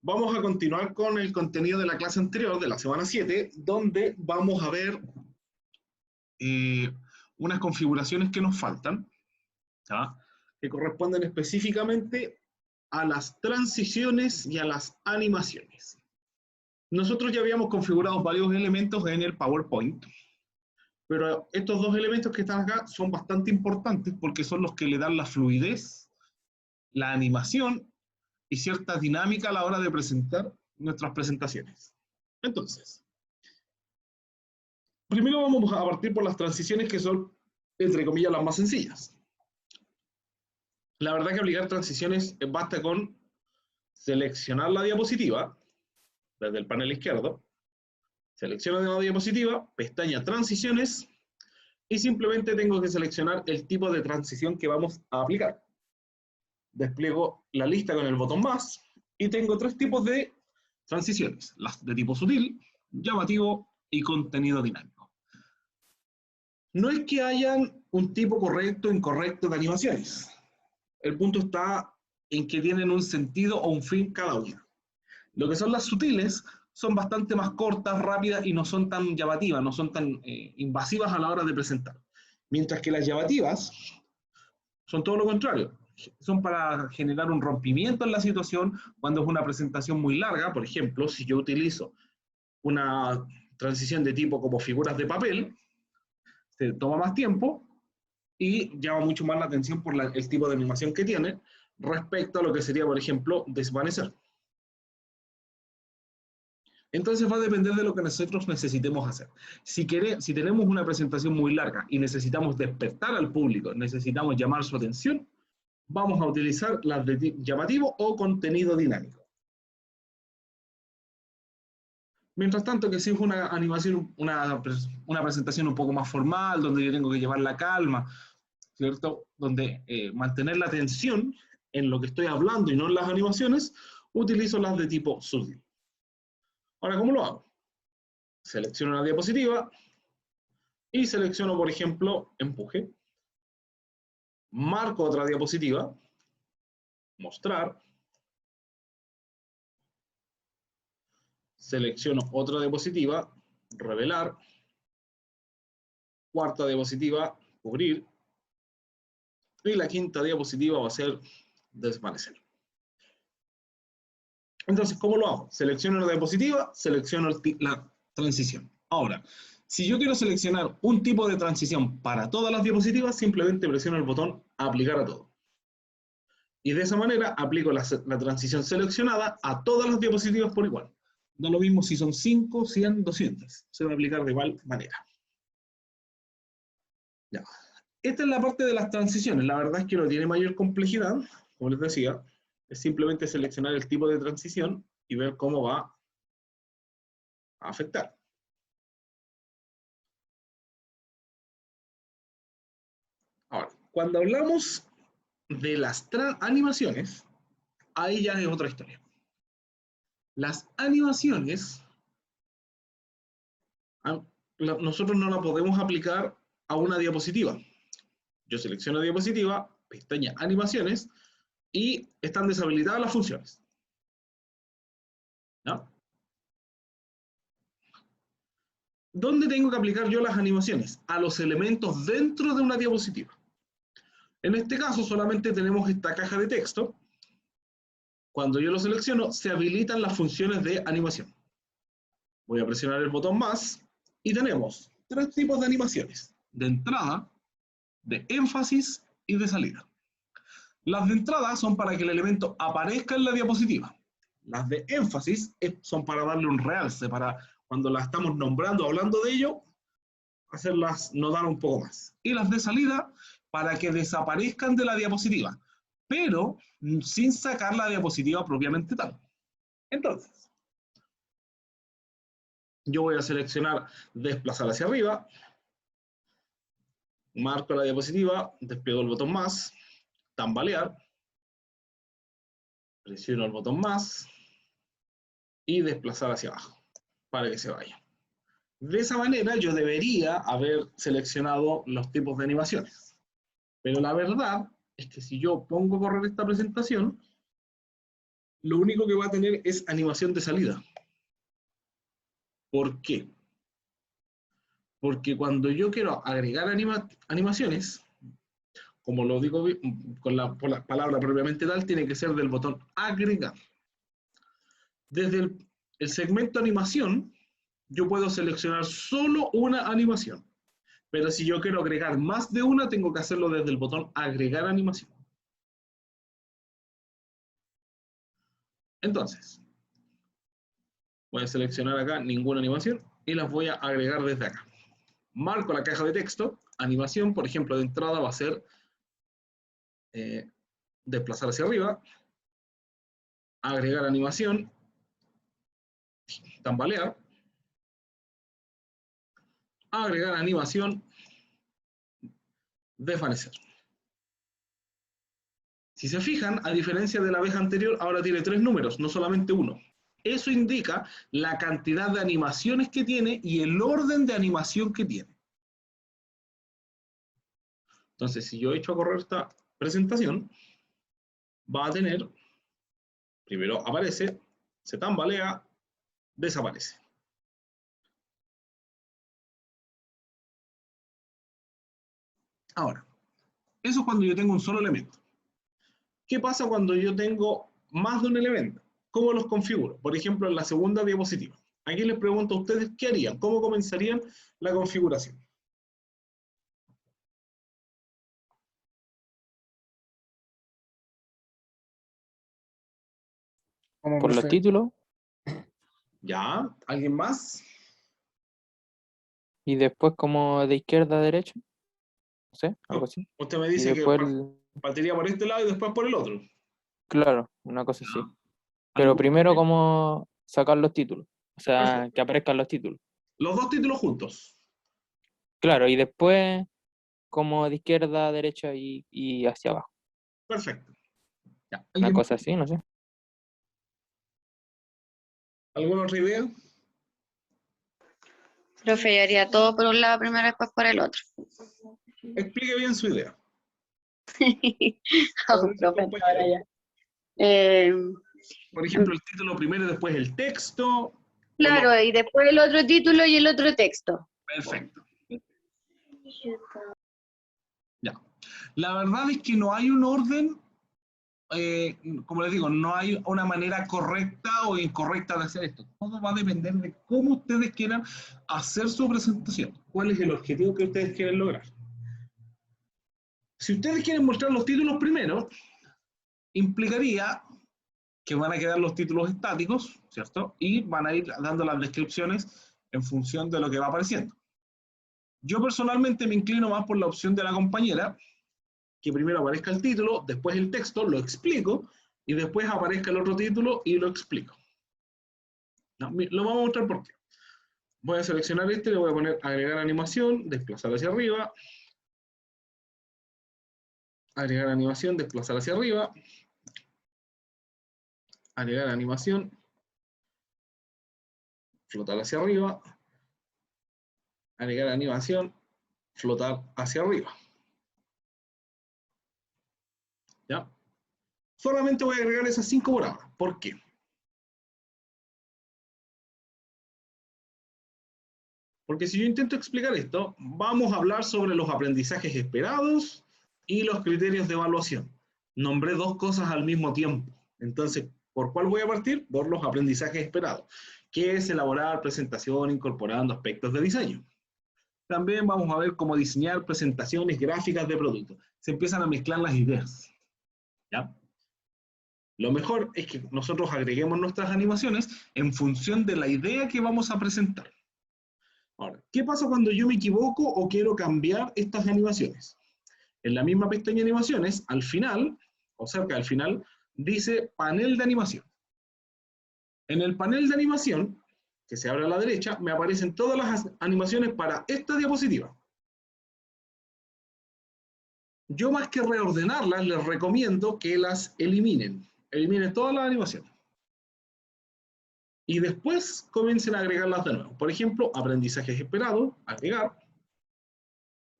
Vamos a continuar con el contenido de la clase anterior, de la semana 7, donde vamos a ver eh, unas configuraciones que nos faltan, ¿ya? Que corresponden específicamente a las transiciones y a las animaciones. Nosotros ya habíamos configurado varios elementos en el PowerPoint, pero estos dos elementos que están acá son bastante importantes porque son los que le dan la fluidez, la animación y cierta dinámica a la hora de presentar nuestras presentaciones. Entonces, primero vamos a partir por las transiciones que son, entre comillas, las más sencillas. La verdad que aplicar transiciones basta con seleccionar la diapositiva desde el panel izquierdo, selecciono la diapositiva, pestaña transiciones y simplemente tengo que seleccionar el tipo de transición que vamos a aplicar. Despliego la lista con el botón más y tengo tres tipos de transiciones, las de tipo sutil, llamativo y contenido dinámico. No es que hayan un tipo correcto o incorrecto de animaciones. El punto está en que tienen un sentido o un fin cada una. Lo que son las sutiles son bastante más cortas, rápidas y no son tan llamativas, no son tan invasivas a la hora de presentar. Mientras que las llamativas son todo lo contrario. Son para generar un rompimiento en la situación cuando es una presentación muy larga. Por ejemplo, si yo utilizo una transición de tipo como figuras de papel, se toma más tiempo y llama mucho más la atención por el tipo de animación que tiene respecto a lo que sería, por ejemplo, desvanecer. Entonces va a depender de lo que nosotros necesitemos hacer. Si tenemos una presentación muy larga y necesitamos despertar al público, necesitamos llamar su atención, vamos a utilizar las de llamativo o contenido dinámico. Mientras tanto, que si es una animación, una presentación un poco más formal, donde yo tengo que llevar la calma, ¿cierto? Donde mantener la atención en lo que estoy hablando y no en las animaciones, utilizo las de tipo sutil. Ahora, ¿cómo lo hago? Selecciono la diapositiva y selecciono, por ejemplo, empuje. Marco otra diapositiva, mostrar. Selecciono otra diapositiva, revelar. Cuarta diapositiva, cubrir. Y la quinta diapositiva va a ser desvanecer. Entonces, ¿cómo lo hago? Selecciono la diapositiva, selecciono la transición. Ahora, si yo quiero seleccionar un tipo de transición para todas las diapositivas, simplemente presiono el botón aplicar a todo. Y de esa manera aplico la transición seleccionada a todas las diapositivas por igual. No lo mismo si son 5, 100, 200. Se va a aplicar de igual manera. Ya. Esta es la parte de las transiciones. La verdad es que no tiene mayor complejidad, como les decía. Es simplemente seleccionar el tipo de transición y ver cómo va a afectar. Ahora, cuando hablamos de las animaciones, ahí ya es otra historia. Las animaciones, nosotros no la podemos aplicar a una diapositiva. Yo selecciono diapositiva, pestaña animaciones, y están deshabilitadas las funciones. ¿No? ¿Dónde tengo que aplicar yo las animaciones? A los elementos dentro de una diapositiva. En este caso solamente tenemos esta caja de texto. Cuando yo lo selecciono, se habilitan las funciones de animación. Voy a presionar el botón más y tenemos tres tipos de animaciones: de entrada, de énfasis y de salida. Las de entrada son para que el elemento aparezca en la diapositiva. Las de énfasis son para darle un realce, para cuando la estamos nombrando, hablando de ello, hacerlas notar un poco más. Y las de salida para que desaparezcan de la diapositiva, pero sin sacar la diapositiva propiamente tal. Entonces, yo voy a seleccionar desplazar hacia arriba, marco la diapositiva, despliego el botón más, tambalear, presiono el botón más y desplazar hacia abajo para que se vaya. De esa manera yo debería haber seleccionado los tipos de animaciones. Pero la verdad es que si yo pongo a correr esta presentación, lo único que va a tener es animación de salida. ¿Por qué? Porque cuando yo quiero agregar animaciones, como lo digo por la palabra propiamente tal, tiene que ser del botón agregar. Desde el segmento animación, yo puedo seleccionar solo una animación. Pero si yo quiero agregar más de una, tengo que hacerlo desde el botón agregar animación. Entonces, voy a seleccionar acá ninguna animación y las voy a agregar desde acá. Marco la caja de texto, animación, por ejemplo, de entrada va a ser desplazar hacia arriba, agregar animación, tambalear, agregar animación, desvanecer. Si se fijan, a diferencia de la vez anterior, ahora tiene 3 números, no solamente uno. Eso indica la cantidad de animaciones que tiene y el orden de animación que tiene. Entonces, si yo echo a correr esta presentación, va a tener, primero aparece, se tambalea, desaparece. Ahora, eso es cuando yo tengo un solo elemento. ¿Qué pasa cuando yo tengo más de un elemento? ¿Cómo los configuro? Por ejemplo, en la segunda diapositiva. Aquí les pregunto a ustedes qué harían, cómo comenzarían la configuración. ¿Cómo, Por los profe? títulos ¿Ya? ¿Alguien más? y después como de izquierda a derecha, no sé, algo No. así. Usted me Y dice que después, partiría por este lado y después por el otro. claro, una cosa ¿Ya? así. Pero ¿Alguna primero idea? como sacar los títulos, o sea, Perfecto. que aparezcan los títulos. Los dos títulos juntos. Claro, y después como de izquierda a derecha y hacia abajo. Perfecto. ¿Ya? Una ¿Alguien más? cosa así, no sé. ¿Alguna otra idea? Profe, yo haría todo por un lado primero y después por el otro. Explique bien su idea. Oh, Como dice el profe, compañero. ahora ya. Eh, Por ejemplo, el título primero y después el texto. claro, y después el otro título y el otro texto. Perfecto. Ya. La verdad es que no hay un orden, como les digo, no hay una manera correcta o incorrecta de hacer esto. Todo va a depender de cómo ustedes quieran hacer su presentación. ¿Cuál es el objetivo que ustedes quieren lograr? Si ustedes quieren mostrar los títulos primero, implicaría que van a quedar los títulos estáticos, ¿cierto? Y van a ir dando las descripciones en función de lo que va apareciendo. Yo personalmente me inclino más por la opción de la compañera, que primero aparezca el título, después el texto, lo explico, y después aparezca el otro título y lo explico. No, lo vamos a mostrar por qué. Voy a seleccionar este, le voy a poner agregar animación, desplazar hacia arriba, agregar animación, desplazar hacia arriba, agregar animación, flotar hacia arriba, agregar animación, flotar hacia arriba. ¿Ya? Solamente voy a agregar esas 5 por ahora. ¿Por qué? Porque si yo intento explicar esto, vamos a hablar sobre los aprendizajes esperados y los criterios de evaluación. Nombré 2 cosas al mismo tiempo. Entonces, ¿por cuál voy a partir? Por los aprendizajes esperados, que es elaborar presentación incorporando aspectos de diseño. También vamos a ver cómo diseñar presentaciones gráficas de productos. Se empiezan a mezclar las ideas. ¿Ya? Lo mejor es que nosotros agreguemos nuestras animaciones en función de la idea que vamos a presentar. Ahora, ¿qué pasa cuando yo me equivoco o quiero cambiar estas animaciones? En la misma pestaña de animaciones, al final, o cerca del final, dice panel de animación. En el panel de animación, que se abre a la derecha, me aparecen todas las animaciones para esta diapositiva. Yo más que reordenarlas, les recomiendo que las eliminen. Eliminen todas las animaciones. Y después comiencen a agregarlas de nuevo. Por ejemplo, aprendizajes esperados, agregar.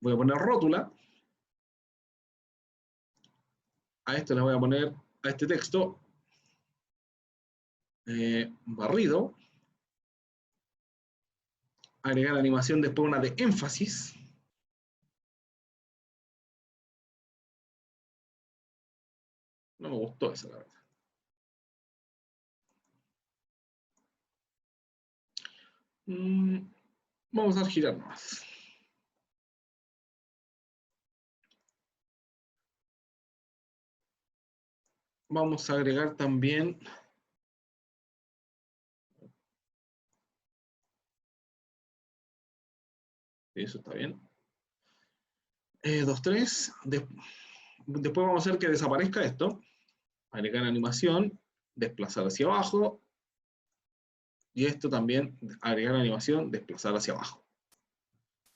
Voy a poner rótula. A esto le voy a poner, a este texto, barrido, agregar animación, después una de énfasis, no me gustó esa, la verdad. Vamos a girar más. Vamos a agregar también eso está bien. 2, 3. Después vamos a hacer que desaparezca esto. Agregar animación, desplazar hacia abajo. Y esto también, agregar animación, desplazar hacia abajo.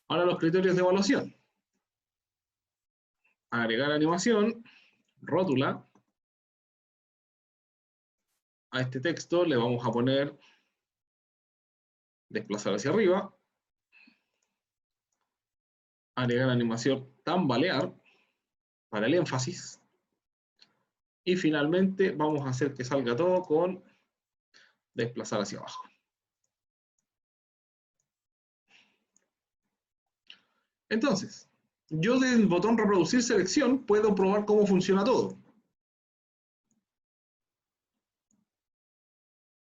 Ahora los criterios de evaluación. Agregar animación, rótula. A este texto le vamos a poner desplazar hacia arriba. Agregar animación, tambalear, para el énfasis. Y finalmente vamos a hacer que salga todo con desplazar hacia abajo. Entonces, yo desde el botón reproducir selección puedo probar cómo funciona todo.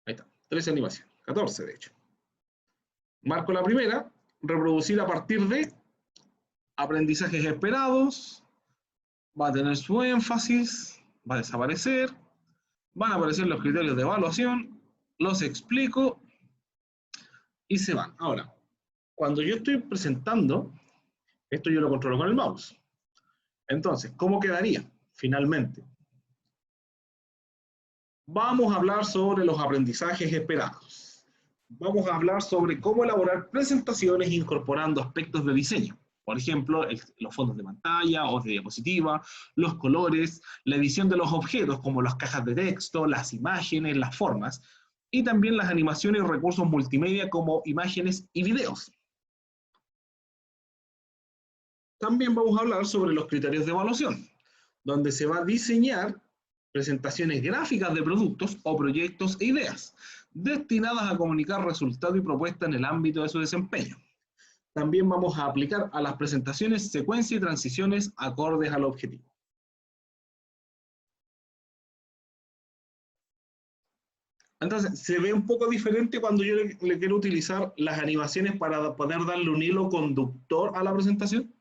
Ahí está, 13 animaciones, 14 de hecho. Marco la primera, reproducir a partir de aprendizajes esperados, va a tener su énfasis, va a desaparecer, van a aparecer los criterios de evaluación, los explico y se van. Ahora, cuando yo estoy presentando, esto yo lo controlo con el mouse. Entonces, ¿cómo quedaría finalmente? Vamos a hablar sobre los aprendizajes esperados. Vamos a hablar sobre cómo elaborar presentaciones incorporando aspectos de diseño. Por ejemplo, los fondos de pantalla, o de diapositiva, los colores, la edición de los objetos como las cajas de texto, las imágenes, las formas, y también las animaciones y recursos multimedia como imágenes y videos. También vamos a hablar sobre los criterios de evaluación, donde se va a diseñar presentaciones gráficas de productos o proyectos e ideas, destinadas a comunicar resultados y propuestas en el ámbito de su desempeño. También vamos a aplicar a las presentaciones secuencia y transiciones acordes al objetivo. Entonces, se ve un poco diferente cuando yo le quiero utilizar las animaciones para poder darle un hilo conductor a la presentación.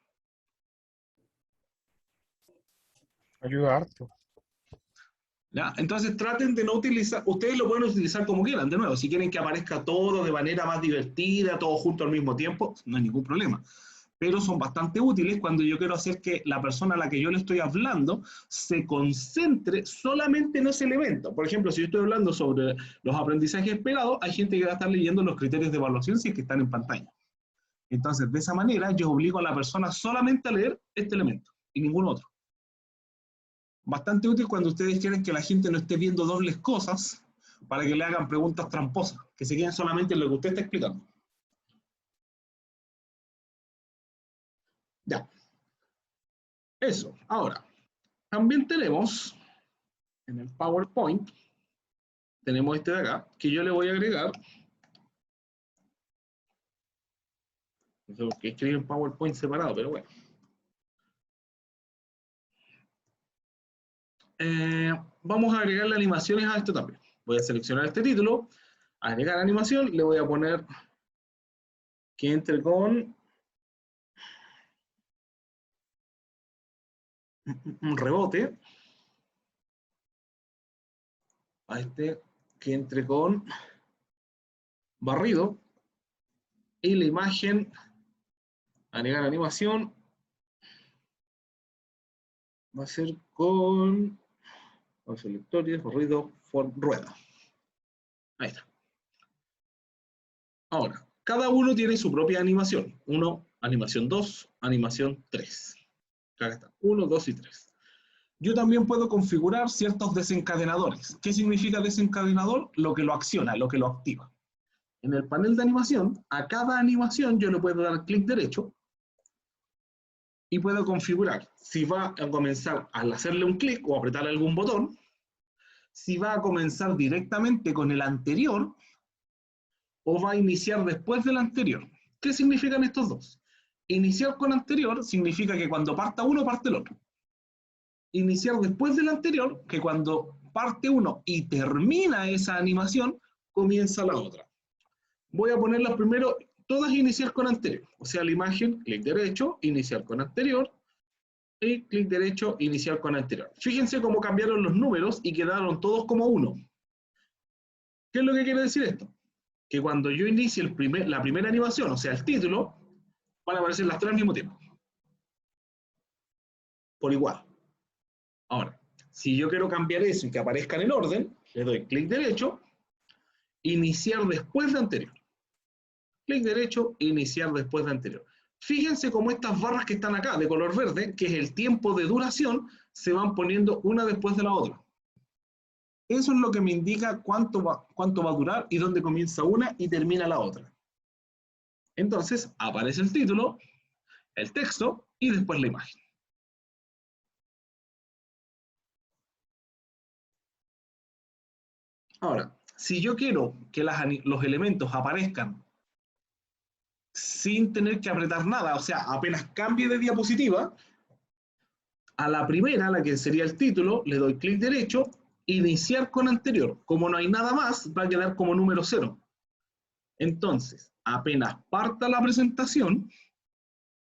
Ayuda harto. ¿Ya? Entonces traten de no utilizar, ustedes lo pueden utilizar como quieran, de nuevo, si quieren que aparezca todo de manera más divertida, todo junto al mismo tiempo, no hay ningún problema. Pero son bastante útiles cuando yo quiero hacer que la persona a la que yo le estoy hablando se concentre solamente en ese elemento. Por ejemplo, si yo estoy hablando sobre los aprendizajes esperados, hay gente que va a estar leyendo los criterios de evaluación si es que están en pantalla. Entonces, de esa manera, yo obligo a la persona solamente a leer este elemento y ningún otro. Bastante útil cuando ustedes quieren que la gente no esté viendo dobles cosas para que le hagan preguntas tramposas, que se queden solamente en lo que usted está explicando. Ya. Eso. Ahora, también tenemos en el PowerPoint, tenemos este de acá, que yo le voy a agregar. No sé por qué escribí en PowerPoint separado, pero bueno. Vamos a agregarle animaciones a esto también. Voy a seleccionar este título, agregar animación, le voy a poner que entre con un rebote, a este que entre con barrido, y la imagen, agregar animación, va a ser con selectores, barrido, rueda. Ahí está. Ahora, cada uno tiene su propia animación. 1, animación 2, animación 3. Acá está, 1, 2 y 3. Yo también puedo configurar ciertos desencadenadores. ¿Qué significa desencadenador? Lo que lo acciona, lo que lo activa. En el panel de animación, a cada animación yo le puedo dar clic derecho y puedo configurar si va a comenzar al hacerle un clic o apretar algún botón, si va a comenzar directamente con el anterior o va a iniciar después del anterior. ¿Qué significan estos dos? Iniciar con anterior significa que cuando parta uno, parte el otro. Iniciar después del anterior, que cuando parte uno y termina esa animación, comienza la otra. Voy a ponerlas primero, todas iniciar con anterior. O sea, la imagen, clic derecho, iniciar con anterior, y clic derecho, iniciar con anterior. Fíjense cómo cambiaron los números y quedaron todos como uno. ¿Qué es lo que quiere decir esto? Que cuando yo inicie la primera animación, o sea, el título, van a aparecer las tres al mismo tiempo. Por igual. Ahora, si yo quiero cambiar eso y que aparezca en el orden, le doy clic derecho, iniciar después de anterior. Clic derecho, iniciar después de anterior. Fíjense cómo estas barras que están acá, de color verde, que es el tiempo de duración, se van poniendo una después de la otra. Eso es lo que me indica cuánto va a durar y dónde comienza una y termina la otra. Entonces, aparece el título, el texto y después la imagen. Ahora, si yo quiero que los elementos aparezcan sin tener que apretar nada, o sea, apenas cambie de diapositiva, a la primera, la que sería el título, le doy clic derecho, iniciar con anterior. Como no hay nada más, va a quedar como número 0. Entonces, apenas parta la presentación,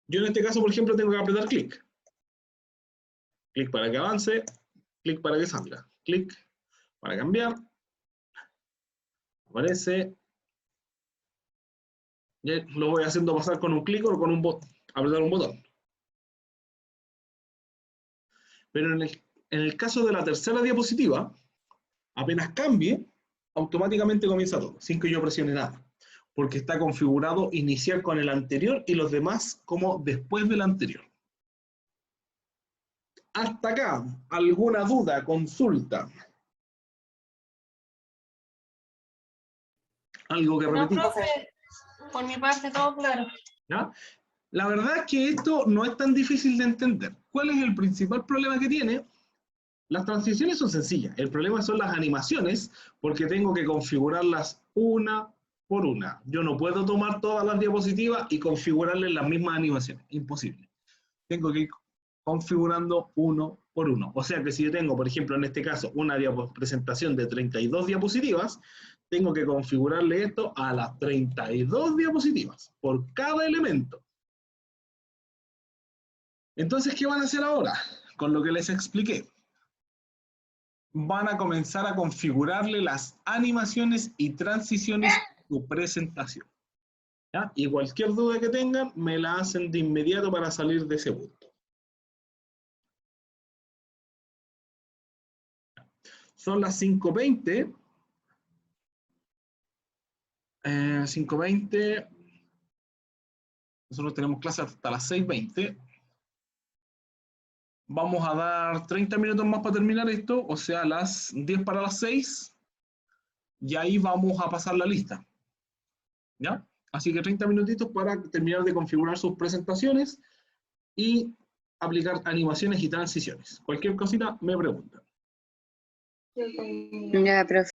yo en este caso, por ejemplo, tengo que apretar clic. Clic para que avance, clic para que salga, clic para cambiar. Aparece. Lo voy haciendo pasar con un clic o con un botón, apretar un botón. Pero en el caso de la tercera diapositiva, apenas cambie, automáticamente comienza todo, sin que yo presione nada. Porque está configurado iniciar con el anterior y los demás como después del anterior. Hasta acá, ¿alguna duda, consulta? ¿Algo que repetir? No, profe, por mi parte todo claro. ¿Ya? La verdad es que esto no es tan difícil de entender. ¿Cuál es el principal problema que tiene? Las transiciones son sencillas. El problema son las animaciones, porque tengo que configurarlas una por una. Yo no puedo tomar todas las diapositivas y configurarles las mismas animaciones. Imposible. Tengo que ir configurando uno por uno. O sea que si yo tengo, por ejemplo, en este caso, una presentación de 32 diapositivas, tengo que configurarle esto a las 32 diapositivas, por cada elemento. Entonces, ¿qué van a hacer ahora? Con lo que les expliqué. Van a comenzar a configurarle las animaciones y transiciones de su presentación. ¿Ya? Y cualquier duda que tengan, me la hacen de inmediato para salir de ese punto. Son las 5:20. 5:20. Nosotros tenemos clase hasta las 6:20. Vamos a dar 30 minutos más para terminar esto, o sea, las 10 para las 6. Y ahí vamos a pasar la lista. ¿Ya? Así que 30 minutitos para terminar de configurar sus presentaciones y aplicar animaciones y transiciones. Cualquier cosita me preguntan. Ya, profe.